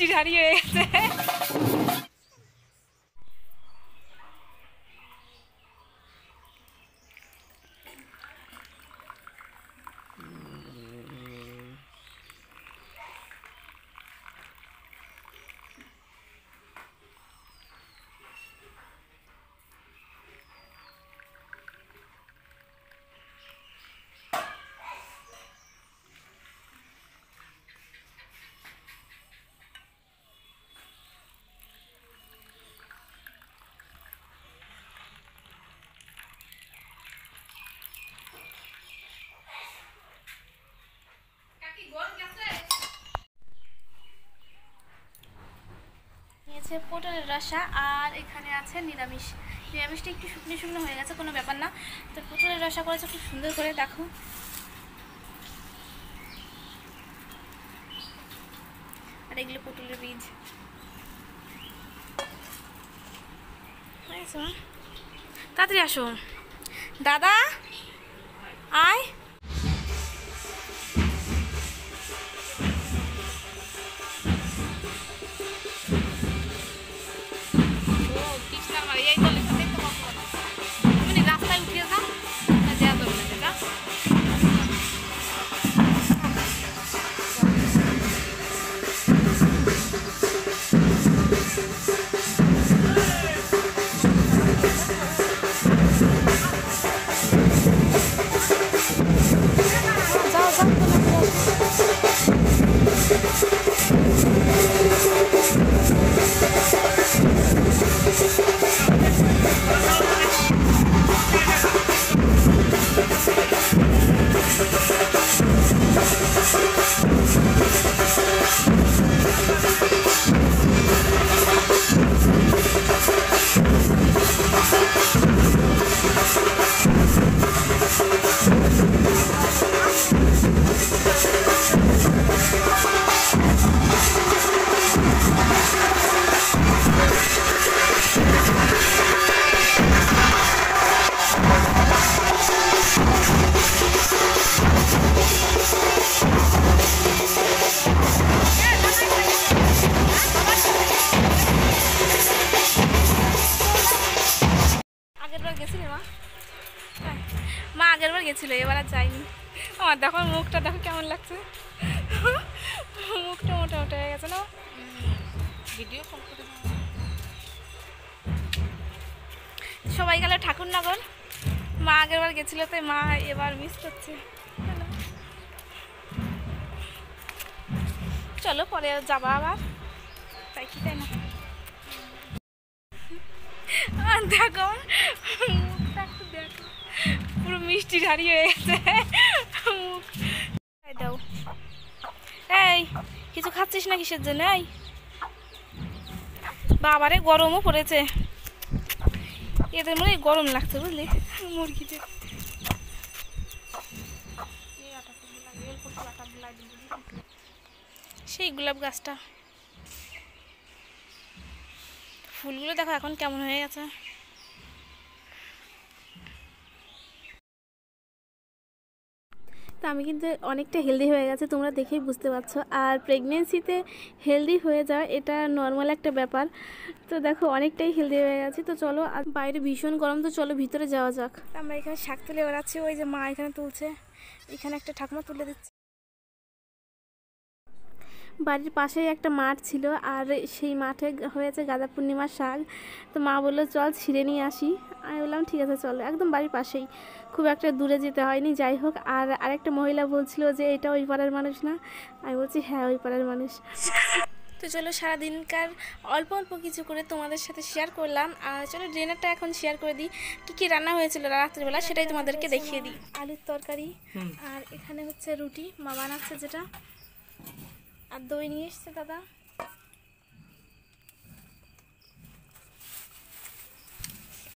মিষ্টি ঢাড়ি হয়ে গেছে। পটলের রসা আর এখানে আছে নিরামিষ। নিরামিষটা একটু শুকনো শুকনো হয়ে গেছে, কোনো ব্যাপার না। তো পটলের রসা করেছে খুব সুন্দর করে, দেখো। আর এগুলো পটলের বীজ। তাড়াতাড়ি আসো দাদা, আয়। রাস্তায় উঠিয়ে যাও, দেওয়া দরকার দাদা। মা আগের বার গেছিল, এবার আর যাইনি। আমার দেখো মুখটা, দেখো কেমন লাগছে, মুখটা মোটা মোটা হয়ে গেছে না। ভিডিও কল করে সবাই গেল ঠাকুরনগর, মা আগের বার গেছিল, তাই মা এবার মিস করছে। চলো পরে যাবা আবার, তাই কি তাই না। আর দেখো মুখটা একটু দেখো, পুরো মিষ্টি ঢাড়ি হয়ে গেছে মুখ। দাও, এই কিছু খাচ্ছিস না কিসের জন্য? এই বাবারে গরমও পড়েছে, এদের মনে গরম লাগছে বুঝলি মুরগিদের। সেই গোলাপ গাছটা, ফুলগুলো দেখো এখন কেমন হয়ে গেছে। তো আমি কিন্তু অনেকটা হেলদি হয়ে গেছে, তোমরা দেখেই বুঝতে পারছো। আর প্রেগনেন্সিতে হেলদি হয়ে যাওয়া এটা নর্মাল একটা ব্যাপার। তো দেখো অনেকটাই হেলদি হয়ে গেছে। তো চলো, আর বাইরে ভীষণ গরম, তো চলো ভিতরে যাওয়া যাক। আমরা এখানে শাক তুলে বেড়াচ্ছি, ওই যে মা এখানে তুলছে, এখানে একটা ঠাকুমা তুলে দিচ্ছে। বাড়ির পাশেই একটা মাঠ ছিল, আর সেই মাঠে হয়েছে গাঁদা পূর্ণিমার শাক। তো মা বললো চল ছিঁড়ে নিয়ে আসি। আমি বললাম ঠিক আছে চলো, একদম বাড়ির পাশেই, খুব একটা দূরে যেতে হয়নি। যাই হোক, আর আরেকটা মহিলা বলছিল যে এটা ওই পাড়ার মানুষ না। আমি বলছি হ্যাঁ ওই পাড়ার মানুষ। তো চলো সারাদিনকার অল্প অল্প কিছু করে তোমাদের সাথে শেয়ার করলাম। আর চলো ডিনারটা এখন শেয়ার করে দিই, কী কী রান্না হয়েছিল রাত্রিবেলা সেটাই তোমাদেরকে দেখিয়ে দিই। আলুর তরকারি, আর এখানে হচ্ছে রুটি মা বানাচ্ছে যেটা, আর দই নিয়ে এসছে দাদা।